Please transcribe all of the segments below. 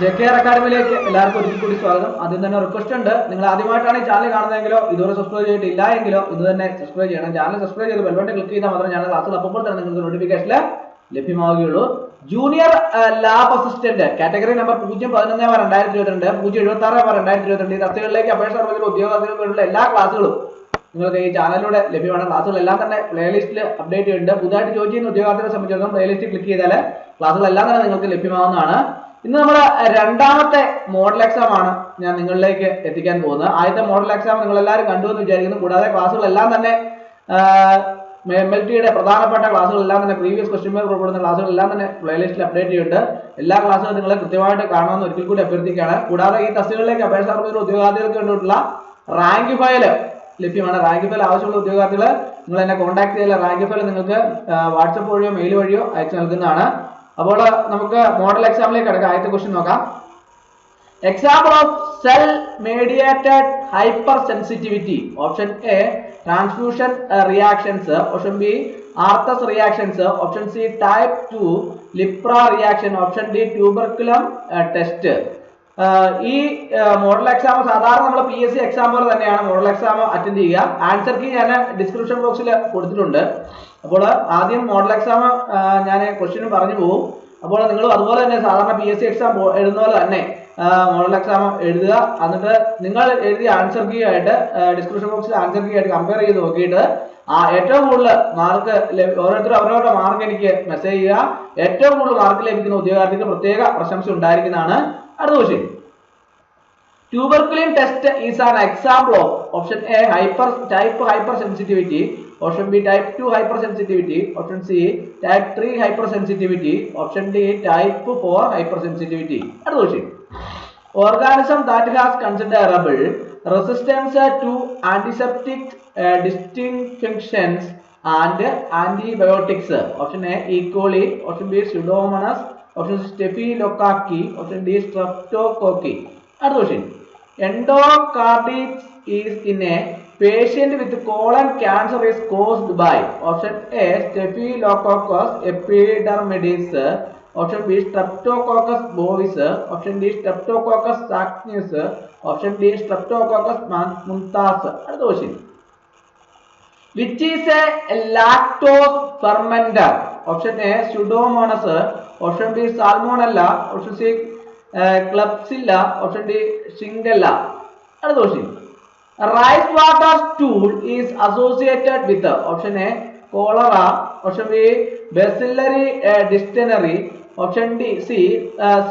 JKR അക്കാഡമിയിലേക്ക് എല്ലാവർക്കും ഒരിക്കൽ കൂടി സ്വാഗതം. ആദ്യം തന്നെ റിക്വസ്റ്റ് ഉണ്ട്, നിങ്ങൾ ആദ്യമായിട്ടാണ് ഈ ചാനൽ കാണുന്നതെങ്കിലോ ഇതുവരെ സബ്സ്ക്രൈബ് ചെയ്തിട്ടില്ല എങ്കിലോ ഇത് തന്നെ സബ്സ്ക്രൈബ് ചെയ്യണം. ചാനൽ സബ്സ്ക്രൈബ് ചെയ്ത് ബെൽ ബട്ടൺ ക്ലിക്ക് ചെയ്താൽ മാത്രമേ ഞാൻ ക്ലാസ്സുകൾ അപ്പോൾ തന്നെ നിങ്ങൾക്ക് നോട്ടിഫിക്കേഷൻ ലഭ്യമാവുകയുള്ളൂ. Junior lab assistant category number 011/2022 076/2022 ഈ തസ്തികകളിലേക്ക് അപേക്ഷ സമർപ്പിക്കുന്ന ഉദ്യോഗാർത്ഥികൾക്കുള്ള എല്ലാ ക്ലാസ്സുകളും നിങ്ങൾക്ക് ഈ ചാനലിലൂടെ ലഭ്യമാണ്. ക്ലാസ്സുകളെല്ലാം തന്നെ പ്ലേലിസ്റ്റിൽ അപ്ഡേറ്റ് ചെയ്യുന്നുണ്ട്. പുതുതായിട്ട് ജോയിൻ ചെയ്യുന്ന ഉദ്യോഗാർത്ഥികളെ സംബന്ധിച്ചിടത്തോളം പ്ലേലിസ്റ്റ് ക്ലിക്ക് ചെയ്താൽ ക്ലാസ്സുകളെല്ലാം തന്നെ നിങ്ങൾക്ക് ലഭ്യമാവുന്നതാണ്. ഇന്ന് നമ്മുടെ രണ്ടാമത്തെ മോഡൽ എക്സാം ആണ് ഞാൻ നിങ്ങളിലേക്ക് എത്തിക്കാൻ പോകുന്നത്. ആദ്യത്തെ മോഡൽ എക്സാം നിങ്ങൾ എല്ലാവരും കണ്ടു എന്ന് വിചാരിക്കുന്നു. കൂടാതെ ക്ലാസ്സുകളെല്ലാം തന്നെ MLTയുടെ പ്രധാനപ്പെട്ട ക്ലാസ്സുകളെല്ലാം തന്നെ പ്രീവിയസ് ക്വസ്റ്റ്യൻ പേപ്പർ ഉൾപ്പെടുന്ന ക്ലാസ്സുകളെല്ലാം തന്നെ പ്ലേലിസ്റ്റിൽ അപ്ഡേറ്റ് ചെയ്യുന്നുണ്ട്. എല്ലാ ക്ലാസ്സുകളും നിങ്ങൾ കൃത്യമായിട്ട് കാണുമെന്ന് ഒരിക്കൽ കൂടി അഭ്യർത്ഥിക്കുകയാണ്. കൂടാതെ ഈ തസ്തികകളിലേക്ക് അപേക്ഷ സമർപ്പിക്കുന്ന ഉദ്യോഗാർത്ഥികൾക്ക് വേണ്ടിയിട്ടുള്ള റാങ്ക് ഫയൽ ലഭ്യമാണ്. റാങ്ക് ഫയൽ ആവശ്യമുള്ള ഉദ്യോഗാർത്ഥികൾ നിങ്ങൾ എന്നെ കോൺടാക്ട് ചെയ്താൽ റാങ്ക് ഫയൽ നിങ്ങൾക്ക് വാട്സപ്പ് വഴിയോ മെയിൽ വഴിയോ അയച്ചു നൽകുന്നതാണ്. അപ്പോൾ നമുക്ക് മോഡൽ എക്സാമിലേക്ക് കിടക്കാം. ആദ്യത്തെ ക്വസ്റ്റ്യൻ നോക്കാം. Example of cell mediated hyper sensitivity. Option A transfusion reactions, option B Arthus reactions, option C type 2 lepra reaction, option D tuberculin test. ഈ മോഡൽ എക്സാം സാധാരണ നമ്മൾ PSC എക്സാം പോലെ തന്നെയാണ് മോഡൽ എക്സാം അറ്റൻഡ് ചെയ്യുക. Answer key ഞാൻ description ബോക്സിൽ കൊടുത്തിട്ടുണ്ട്. അപ്പോൾ ആദ്യം മോഡൽ എക്സാം ഞാൻ ക്വസ്റ്റ്യൻ പറഞ്ഞു പോകും. അപ്പോൾ നിങ്ങൾ അതുപോലെ തന്നെ സാധാരണ PSC എക്സാം എഴുതുന്ന പോലെ തന്നെ മോഡൽ എക്സാം എഴുതുക. എന്നിട്ട് നിങ്ങൾ എഴുതിയ ആൻസർ കീ ആയിട്ട് ഡിസ്ക്രിപ്ഷൻ ബോക്സിൽ ആൻസർ കീ ആയിട്ട് കമ്പയർ ചെയ്ത് നോക്കിയിട്ട് ഏറ്റവും കൂടുതൽ മാർക്ക് ഓരോരുത്തരും അവരവരുടെ മാർക്ക് എനിക്ക് മെസ്സേജ് ചെയ്യുക. ഏറ്റവും കൂടുതൽ മാർക്ക് ലഭിക്കുന്ന ഉദ്യോഗാർത്ഥിക്ക് പ്രത്യേക പ്രശംസ ഉണ്ടായിരിക്കുന്നതാണ്. അടുത്ത question. Tuberculin test is an example of option A type hypersensitivity, option B type 2 hypersensitivity, option C type 3 hypersensitivity, option D type 4 hypersensitivity. അടുത്ത question. Organism that has considerable resistance to antiseptic disinfections and antibiotics. Option A E. coli, option B Pseudomonas, option C Staphylococcus, option D Streptococcus. അടുത്ത question. Endocarditis is in a patient with colon cancer is caused by option A Staphylococcus epidermidis, option B Streptococcus bovis, option D Streptococcus sanctis, option D Streptococcus montas. അടുത്ത question. Which is a lactose fermenter? Option A Pseudomonas, option B Salmonella, option C Klebsiella, option D Shingella. അടുത്ത question. Rice water stool is associated with option A cholera, option B bacillary dysentery, option C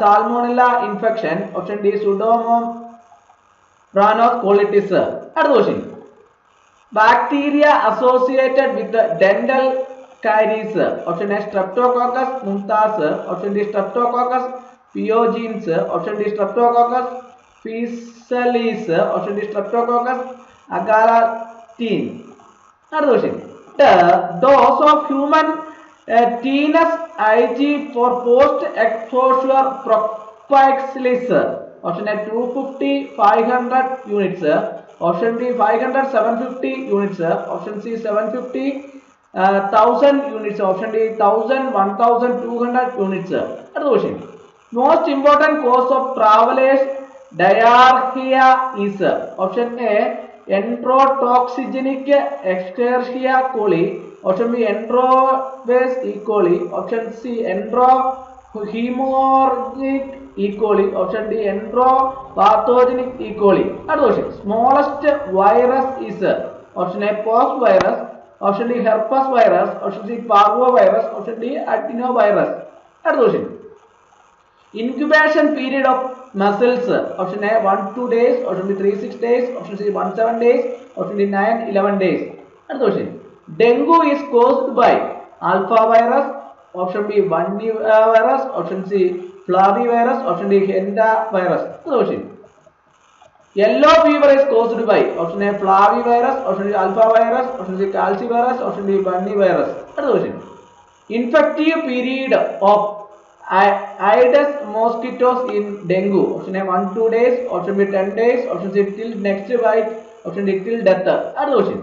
salmonella infection, option D Pseudomonas colitis. അടുത്ത question. Bacteria associated with dental caries. Option A Streptococcus montas, option D Streptococcus pyogenes, option D Streptococcus faecalis, option D Streptococcus agalactine. Another question. The dose of human tenus Ig for post exposure prophylaxis. Option A 250-500 units, option B 500-750 units, option C 750-1000 units, option D 1000-1200 units. Another question. Most important cause of travelers diarrhea is option A enterotoxigenic Escherichia coli, option B enterobacter E. coli, option C enterohemorrhagic E. coli, option D enteropathogenic E. coli. Other question. Smallest virus is option A pox virus, option D herpes virus, option C parvovirus, option D adenovirus. Other question. Incubation period of measles. Option A 1-2 days, option B 3-6 days, option C 1-7 days, option D 9-11 days. Another question. Dengue is caused by alpha virus, option B Bunny virus, option C flavivirus, option D hantavirus. Another question. Yellow fever is caused by option A flavivirus, option D alpha virus, option C calcivirus, option D Bunny virus. Another question. Infective period of Aedes mosquitoes in dengue. Option A 1-2 days, option B 10 days, option C till next bite, option D till death. Other question.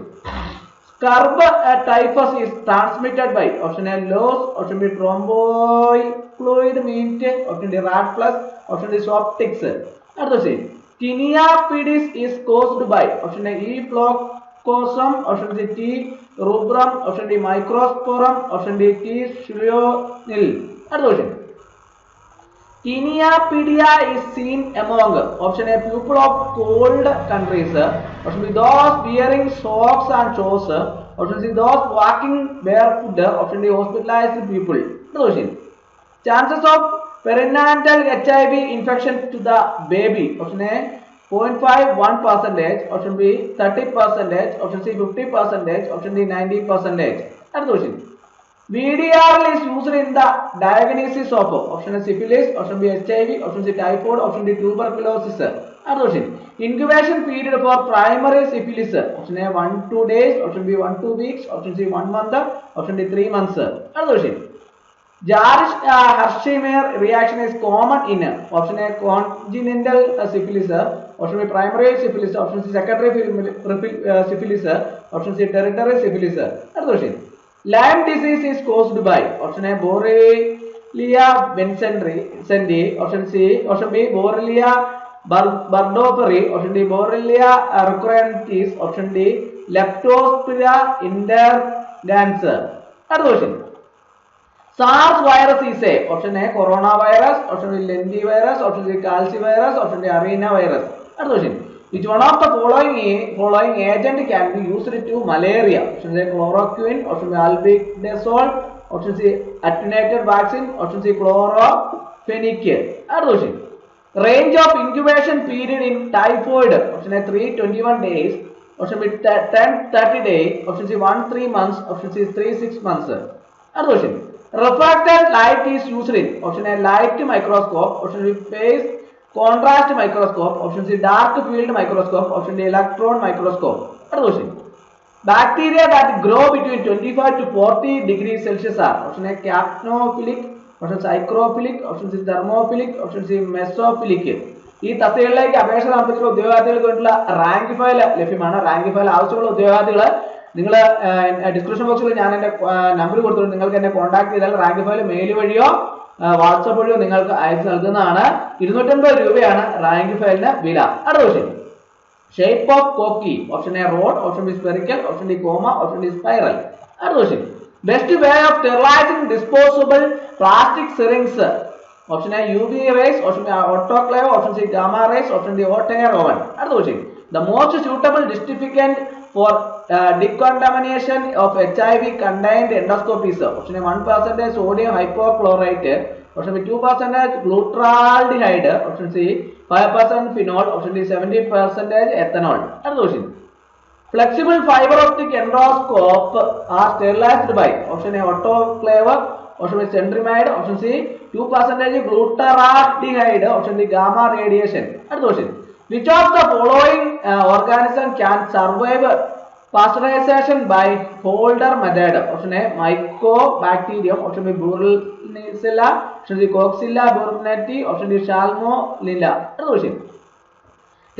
Scurb typhus is transmitted by option A loss, option B thrombophlebitis meat, option D rat plus, option D soft ticks. അടുത്ത ശരി. Tinea pedis is caused by option A E floccosum, option C T rubrum, option D microsporum, option D T schlonil. അടുത്ത ശരി. Tinea pedia is seen among option A people of cold countries, option B those wearing socks and shoes, option C those walking barefoot, option D hospitalized people. Chances of perinatal HIV infection to the baby, option A 0.51%, option B 30%, option C 50%, option D 90%. VDRL is used in the diagnosis of option A syphilis, option B HIV, option C typhoid, option D tuberculosis. Incubation period for primary syphilis, option A 1-2 days, option B 1-2 weeks, option C 1 month, option D 3 months. Jarisch-Hersheimer reaction is common in option A congenital syphilis, option B primary syphilis, option C secondary syphilis, option C tertiary syphilis. Lyme disease is caused by option A Borrelia vincenti, option B Borrelia burgdorferi, option D Borrelia recurrentis, option D Leptospira intergans. SARS virus is a option A coronavirus, option B lentivirus, option C calcivirus, option D arenavirus. Which one of the following agent can be used to malaria? Option A chloroquine, option B albendazole, option C attenuated vaccine, option C chlorophenol. Range of incubation period in typhoid, option A 3-21 days, option B 10-30 days, option C 1-3 months, option C 3-6 months. Refracted light is used in option A light microscope, option B phase contrast microscope, option C dark field microscope, option D electron microscope. Bacteria that grow between 25 to 40 degrees Celsius are option A capnophilic, option C acrophilic, option C thermophilic, option C mesophilic. ഈ തസ്തികകളിലേക്ക് അപേക്ഷ സമർപ്പിച്ചിട്ടുള്ള ഉദ്യോഗാർത്ഥികൾക്ക് വേണ്ടിയുള്ള rank file ലഭ്യമാണ്. Rank file ആവശ്യമുള്ള ഉദ്യോഗാർത്ഥികൾ നിങ്ങൾ description ബോക്സിൽ ഞാൻ എൻ്റെ നമ്പർ കൊടുത്തിട്ടുണ്ട്. നിങ്ങൾക്ക് എന്നെ കോൺടാക്ട് ചെയ്താൽ റാങ്ക് ഫയൽ മെയിൽ വഴിയോ വാട്സാപ്പ് വഴിയോ നിങ്ങൾക്ക് അയച്ചു നൽകുന്നതാണ്. 250 രൂപയാണ് റാങ്ക് ഫയലിന് വില. അടുത്ത question. Shape of cocci, option A rod, option B spherical, option D comma, option D spiral. അടുത്ത question. Best way of sterilising disposable plastic syringes, option A UV rays, option B autoclave, option C gamma rays, option D hot air oven. അടുത്ത question. The most suitable disinfectant for decontamination of HIV contained endoscopies, option A 1% sodium hypochlorite, option B 2% glutaraldehyde, option C 5% phenol, option D 70% ethanol. അടുത്ത question. Flexible fiber optic endoscope are sterilized by option A autoclave, option B centrimide, option C 2% glutaraldehyde, option D gamma radiation. അടുത്ത question. Which of the following organism can survive pasteurization by Folder method? Option A Mycobacterium, option B Burulacilla, option C Coxella burnetii, option D Salmonella. അടുത്ത question.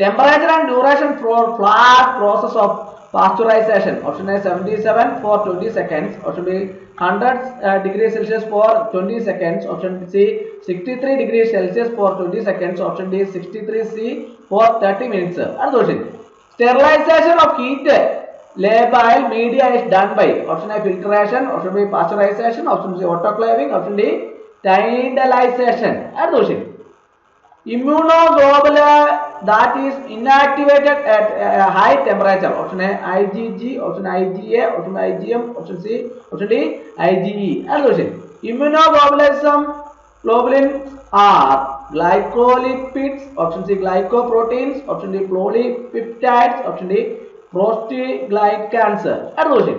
Temperature and duration for flat process of pasteurization. Option A 77 for 20 seconds, option B 100 degrees Celsius for 20 seconds, option C 63 degrees Celsius for 20 seconds, option D 63C for 30 minutes. അടുത്ത question. Sterilization of heat labile media is done by option A filtration, option B pasteurization, option C autoclaving, option D tidalization. അടുത്ത question. Immunoglobulin that is inactivated at high temperature, option A IgG, option IgA, option IgM, option C, option D IgE. അടുത്ത question. Immunoglobulins are glycolipids, option C glycoproteins, option D polypeptides, option D prostaglandins. അടുത്ത question.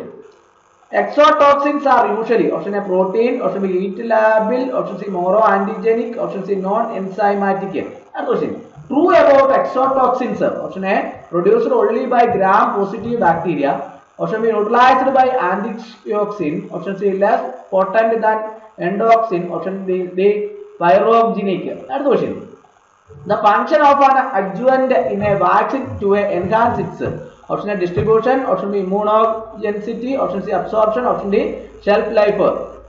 Exotoxins are usually option A protein, option B heat labile, option C moro-antigenic, option C non-enzymatic. അടുത്ത question. True about exotoxins, option A produced only by gram-positive bacteria, option B neutralized by antioxin, option C less potent than endoxin, option D pyrogenic. അടുത്ത question. The function of an adjuvant in a vaccine to enhance its, Option A distribution, option B immunogenicity, option C absorption, option D shelf life.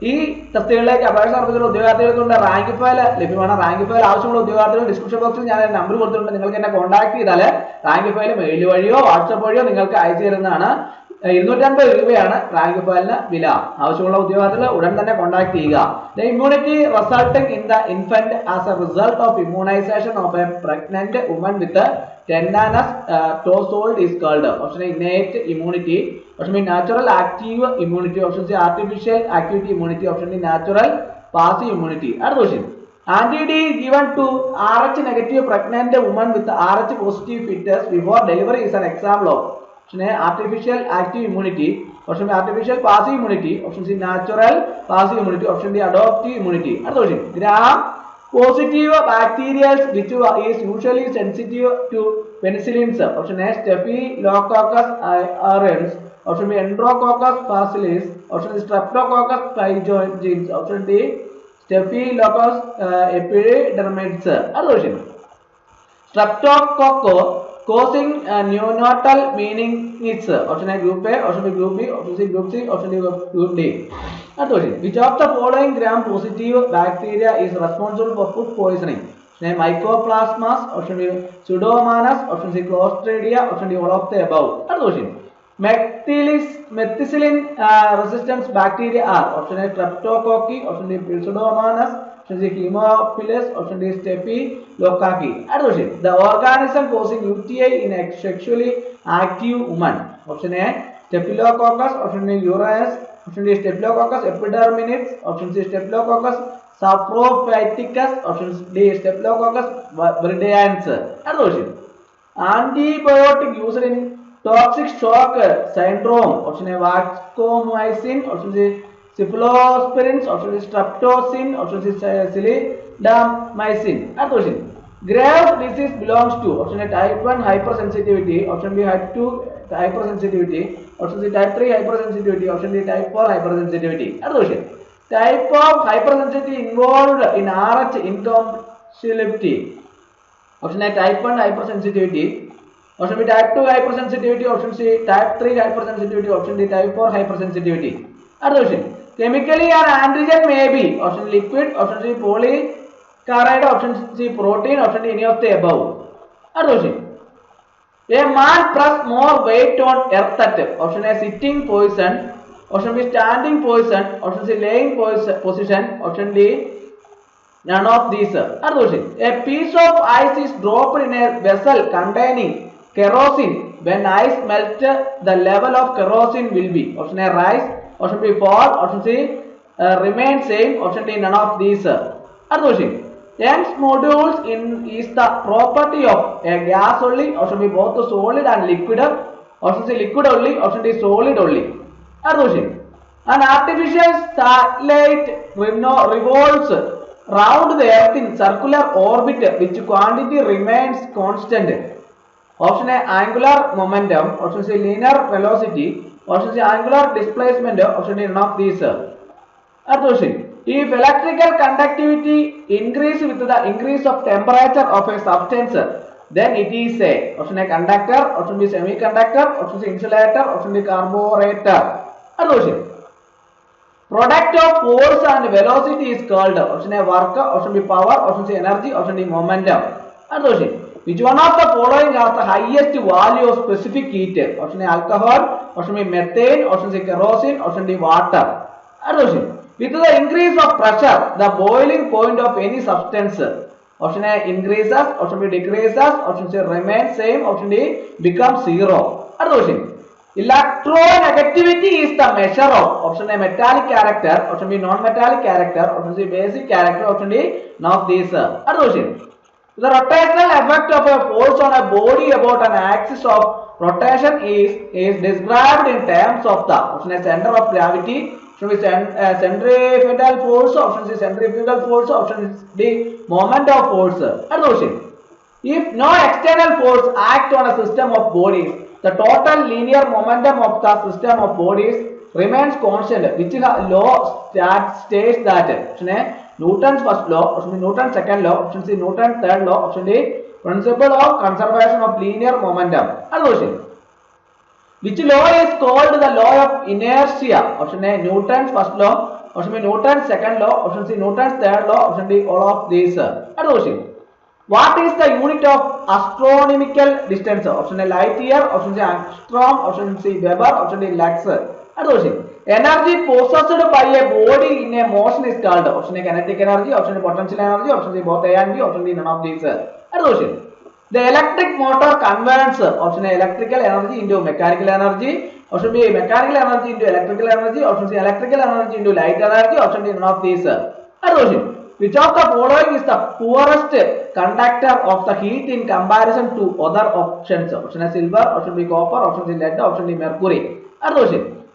ഈ തസ്തികകളിലേക്ക് അപേക്ഷ സമർപ്പിച്ചുള്ള ഉദ്യോഗാർത്ഥികൾക്കുള്ള rank file ലഭ്യമാണ്. Rank file ആവശ്യമുള്ള ഉദ്യോഗാർത്ഥികൾ description ബോക്സിൽ ഞാൻ number കൊടുത്തിട്ടുണ്ട്. നിങ്ങൾക്ക് എന്നെ കോൺടാക്ട് ചെയ്താൽ റാങ്ക് ഫയൽ മെയിൽ വഴിയോ വാട്സ്ആപ്പ് വഴിയോ നിങ്ങൾക്ക് അയച്ചു തരുന്നതാണ്. 250 രൂപയാണ് റാങ്ക് ഫയലിന് വില. ആവശ്യമുള്ള ഉദ്യോഗാർത്ഥികൾ ഉടൻ തന്നെ കോൺടാക്ട് ചെയ്യുക. The immunity resulting in the infant as a result of immunization of a pregnant woman with a tetanus toehold is called option A innate immunity, option B natural active immunity, option C artificial active immunity, option D natural passive immunity. അടുത്ത question. Anti-D given to Rh negative pregnant woman with Rh positive fetus before delivery is an example of option A artificial active immunity, option B artificial passive immunity, option C natural passive immunity, option D adaptive immunity. അടുത്ത question. Gram positive bacteria which is usually sensitive to penicillins, option A Staphylococcus aureus, option B Enterococcus facilis, option C Streptococcus pyogenes, option D Staphylococcus epidermidis. അടുത്ത question. Streptococcus causing neonatal meaning is option A group A, option B group B, option C group C, option D group D. அடுத்த question. Which of the following gram positive bacteria is responsible for food poisoning? Option A Mycoplasmas, option B Pseudomonas, option C Clostridia, option D all of the above. അടുത്ത question. Methicillin resistance bacteria are option A Streptococcus, option D Pseudomonas, option C Haemophilus, option D Staphylococcus. അടുത്ത question. The organism causing UTI in a sexually active woman. Option A Staphylococcus, option D Ureus, option D Staphylococcus epidermidis, option C Staphylococcus saprophyticus, option D Staphylococcus viridans. അടുത്ത question. Antibiotic used in toxic shock syndrome. Option A vancomycin, option C cephalosporins, option D streptozin, option C clindamycin. അടുത്ത question. Graves disease belongs to option A type 1 hypersensitivity, option B type 2 hypersensitivity, option C type 3 hypersensitivity, option D type 4 hypersensitivity. അടുത്ത question. Type of hypersensitivity involved in Rh incompatibility. Option A type 1 hypersensitivity, option B type 2 hypersensitivity, option C type 3 hypersensitivity, option D type 4 hypersensitivity. അടുത്ത question. Chemically an antigen may be option liquid, option C polysaccharide, option C protein, option D any of the above. അടുത്ത question. A man press more weight on earth at option A sitting position, option B standing position, option C laying position, option D none of these. അടുത്ത question. A piece of ice is dropped in a vessel containing kerosene. When ice melt, the level of kerosene will be option A rise, option B fall, option C remain same, option D none of these. അടുത്ത question. Young's modules is the property of a gas only, option B both solid and liquid, option C liquid only, option D solid only. അടുത്ത question. An artificial satellite revolves round the earth in circular orbit which quantity remains constant. Option A angular momentum, option C linear velocity, option C angular displacement, option D none of these. അടുത്ത question. If electrical conductivity increase with the increase of temperature of a substance, then it is a option A conductor, option B semiconductor, option C insulator, option D carburetor. അടുത്ത question. Product of force and velocity is called option A work, option B power, option C energy, option D momentum. അടുത്ത question. Which one of the following has the highest value of specific heat? Option A alcohol, option B methane, option C kerosene, option D water. അടുത്ത question. With the increase of pressure, the boiling point of any substance, option A increases, option B decreases, option C remains same, option D becomes zero. അടുത്ത question. Electronegativity is the measure of option A metallic character, option B non-metallic character, option C basic character, option D none of these. അടുത്ത question. The rotational effect of a force on a body about an axis of rotation is described in terms of the option A center of gravity, option B centrifugal force, option C centrifugal force, option D moment of force. അടുത്ത question. If no external force acts on a system of bodies, the total linear momentum of the system of bodies remains constant. Which law states that? Option A Newton's first law, option B Newton's second law, option C Newton's third law, option D principle of conservation of linear momentum. അടുത്ത question. Which law is called the law of inertia? Option A, Newton's first law. Option B, Newton's second law. Option C, Newton's third law. Option D, all of these. What is the unit of astronomical distance? Option A, light year. Option C, angstrom. Option C, Weber. Option D, lux. Energy possessed by a body in a motion is called. Option A, kinetic energy. Option A, potential energy. Option C, both A and B. Option D, none of these. The electric motor converts. Option A, electrical energy into mechanical energy. Option B, mechanical energy into electrical energy. Option C, electrical energy into light energy. Option D, none of these. Which of the following is the poorest conductor of the heat in comparison to other options? Option A, silver. Option B, copper. Option C, lead. Option D, mercury.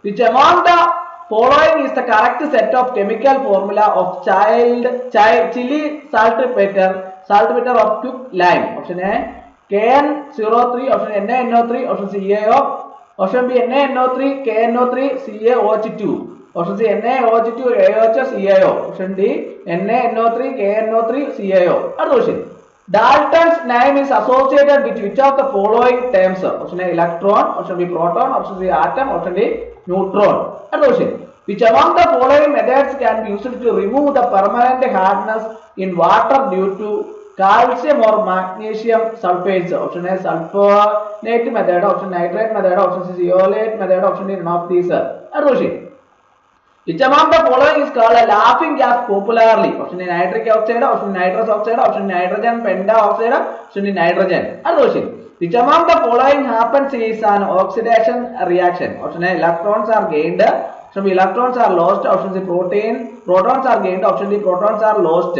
Which among the following is the correct set of chemical formula of chili saltpeter of quick lime? Option A, KN03. Option NaNO3. Option C, EaO. Option B, NaNO3, KNO3, CaOH2. Option C, NaOH2, AOH, CaO. Option D, NaNO3, KNO3, CaO. Dalton's name is associated with which of the following terms? Option A, electron. Option B, proton. Option C, atom. Option D, neutron. Which among the following methods can be used to remove the permanent hardness in water due to calcium or magnesium sulfates? Option A, sulfonate method. Option nitrate method. Option C, zeolite method. Option D, none of these. Which among the following is called a laughing gas popularly? Option A, nitric oxide. Option nitrous oxide. Option nitrogen pentaoxide. Option nitrogen. Which among the following happens is an oxidation reaction? Option A, electrons are gained. Option B, electrons are lost. Option C, protons are gained. Option D, protons are lost.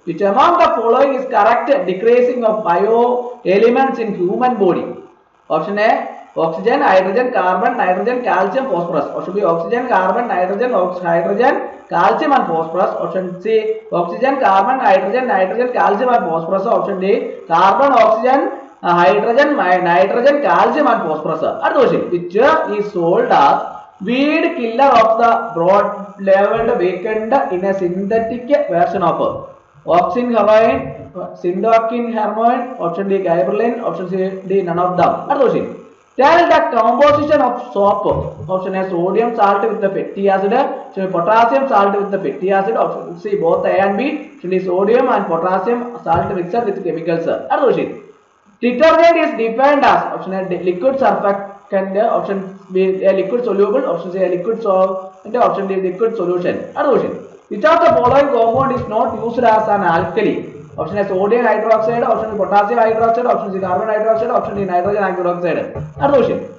Which among the following is correct decreasing of bio elements in human body? Option A, oxygen, hydrogen, carbon, nitrogen, calcium, phosphorus. Option B, oxygen, carbon, nitrogen, hydrogen, calcium and phosphorus. Option C, oxygen, carbon, hydrogen, calcium and phosphorus. Option D, carbon, oxygen, hydrogen, nitrogen, calcium and phosphorus. Which is sold as weed killer of the broad-leveled weekend in a synthetic version of oxin heroin, syndokin heroin. Option D, gibberellin. Option C, D, none of them. Tell the composition of soap. Option A, sodium salt with the fatty acid. Option B, potassium salt with the fatty acid. Option C, both A and B. Option D, sodium and potassium salt mixed with chemicals. Detergent is defined as option A, liquid surfactant. Option B, a liquid soluble. Option C, a liquid solvent. Option D, liquid solution. Which of the following compound is not used as an alkali? Option A, sodium hydroxide. Option B, potassium hydroxide. Option C, carbon hydroxide. Option D, nitrogen hydroxide.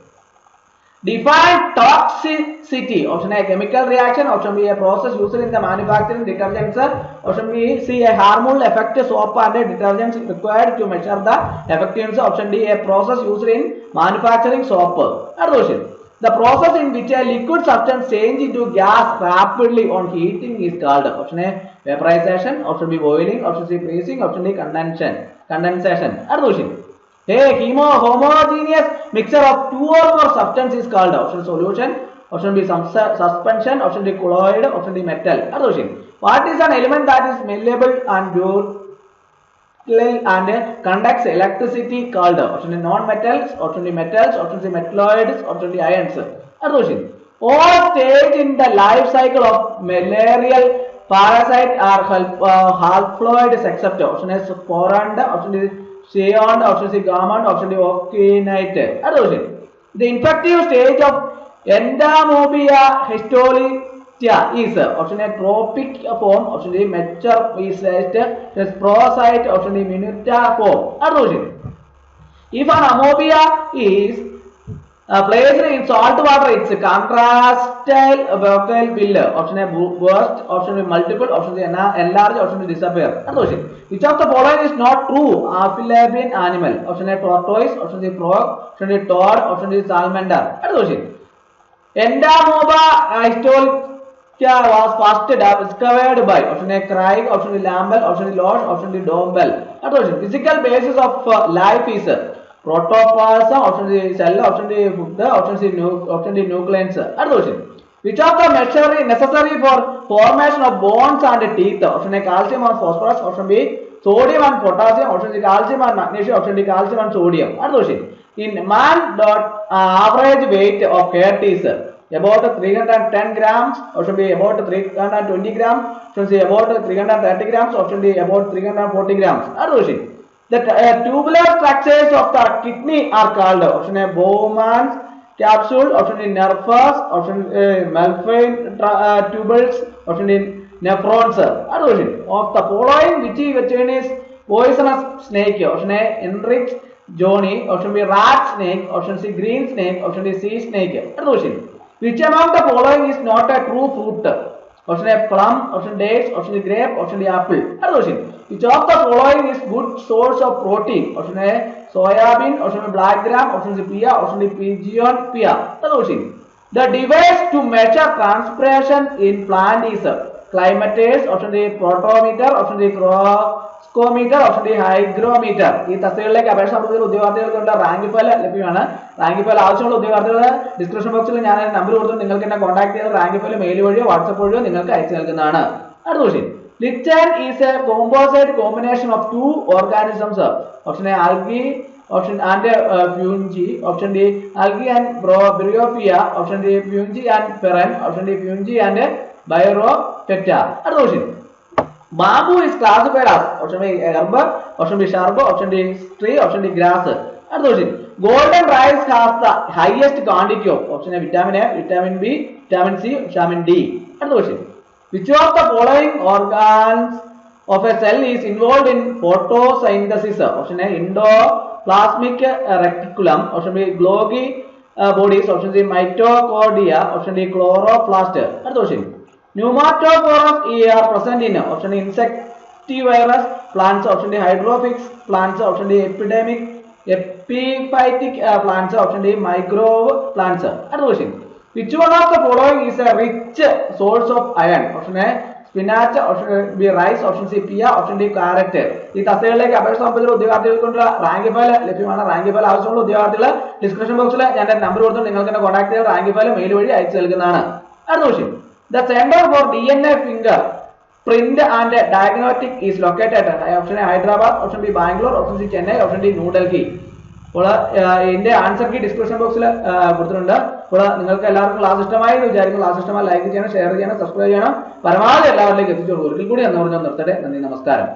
Define toxicity. Option A, chemical reaction. Option B, a process used in the manufacturing detergents. Option B, C, a harmful effect soap and detergents required to measure the effectiveness. Option D, a process used in manufacturing soap. The process in which a liquid substance changes into gas rapidly on heating is called option A, vaporization. Option B, boiling. Option C, freezing. Option D, condensation. A homogeneous mixture of two or more substances is called option solution. Option B, suspension. Option D, colloid. Option D, metal. What is an element that is malleable and ductile and conducts electricity called option A, non-metals. Option D, metals. Option C, metalloids. Option D, ions. All stage in the life cycle of malarial parasite are half-ploids except option A, sporand. Option D, Seon. Option C, gamma. Option D, okinite. The infective stage of Endomobia histolytica is option A, tropic form. Option D, mature is sporicide. Option D, minuta form. If an amobia is placed in salt water, its contrastile vocal will option A, burst. Option B, multiple. Option C, enlarge. Option D, disappear. Which of the following is not true? Amphibian animal. Option A, tortoise. Option C, frog. Option D, toad. Option D, salamander. Endomobia histolytica was first discovered by option A, Craig. Option D, Lambel. Option D, Losch. Option D, Dombel. Physical basis of life is protoplasm. Option D, cell. Option D, food. Option D, nucleus. Which of the measure is necessary for formation of bones and teeth? Option A, calcium or phosphorus. Option B, sodium and potassium, option C calcium and magnesium, option D calcium and sodium. അടുത്ത question. In man dot average weight of hair is about 310 grams, option B about 320 grams, option C about 330 grams, option D about 340 grams. അടുത്ത question. The tubular structures of the kidney are called, option A Bowman's capsule, option D nervous, option A Malfine tubules, option D nephrons. Other question. Of the following, which is poisonous snake? Option A enriched Johnny, option B rat snake, option C green snake, option D sea snake. Other question. Which among the following is not a true fruit? Option A plum, option dates, option D grape, option D apple. Other question. Which of the following is good source of protein? Option A soybean, option B black gram, option C pea, option D pigeon pea. Other question. The device to measure transpiration in plant is climates, option D protometer, option D scrometer, option D hygrometer. ഈ തസ്തികകളിലേക്ക് അപേക്ഷ സമർപ്പിച്ച ഉദ്യോഗാർത്ഥികൾക്കുള്ള rank file ലഭ്യമാണ്. Rank file ആവശ്യമുള്ള ഉദ്യോഗാർത്ഥികൾ description ബോക്സിൽ ഞാൻ number കൊടുത്തു നിങ്ങൾക്ക് എന്നെ കോൺടാക്ട് ചെയ്ത് റാങ്ക് ഫയൽ മെയിൽ വഴിയോ വാട്സ്ആപ്പ് വഴിയോ നിങ്ങൾക്ക് അയച്ചു നൽകുന്നതാണ്. അടുത്ത question. Lichen is a composite combination of two organisms. Option A algae, option and fungi, option D algae and bryopia, option D fungi and peren, option D fungi and Biropecta. Other question. Bamboo is classified as, option B herb, option B shrub, option D tree, option D grass. Other question. Golden rice has the highest quantity of, option A vitamin A, vitamin B, vitamin C, vitamin D. Other question. Which of the following organs of a cell is involved in photosynthesis? Option A endoplasmic reticulum, option B Golgi bodies, option C mitochondria, option D chloroplast. Other question. Pneumatophores are present in, option A insectivorous plants, option D hydrophytic plants, option D epiphytic plants, option D microbe plants. Other question. Which one of the following is a rich source of iron? Option A spinach, option B rice, option C pea, option D carrot. ഈ തസ്തികകളിലേക്ക് അപേക്ഷ സമർപ്പിച്ച ഉദ്യോഗാർത്ഥികൾക്കുള്ള rank file ലഭ്യമാണ്. Rank file ആവശ്യമുള്ള ഉദ്യോഗാർത്ഥികൾ description ബോക്സിൽ ഞാൻ number കൊടുത്തു നിങ്ങൾക്ക് എന്നെ കോൺടാക്ട് ചെയ്ത് റാങ്ക് ഫയൽ മെയിൽ വഴി അയച്ചു നൽകുന്നതാണ്. അടുത്ത question. The center for DNA finger print and diagnostic is located. Option A Hyderabad, option B Bangalore, option C Chennai, option D New Delhi. അപ്പോൾ ഇതിന്റെ ആൻസർ കീ ഡിസ്ക്രിപ്ഷൻ ബോക്സിൽ കൊടുത്തിട്ടുണ്ട്. അപ്പോൾ നിങ്ങൾക്ക് എല്ലാവർക്കും ക്ലാസ് ഇഷ്ടമായി എന്ന് വിചാരിക്കും. ക്ലാസ് ഇഷ്ടമായി ലൈക്ക് ചെയ്യണം, ഷെയർ ചെയ്യണം, സബ്സ്ക്രൈബ് ചെയ്യണം. പരമാവധി എല്ലാവരിലേക്ക് എത്തിച്ചു കൊടുക്കും. ഒരിക്കൽ കൂടി എന്ന് പറഞ്ഞാൽ നിർത്തട്ടെ. നന്ദി, നമസ്കാരം.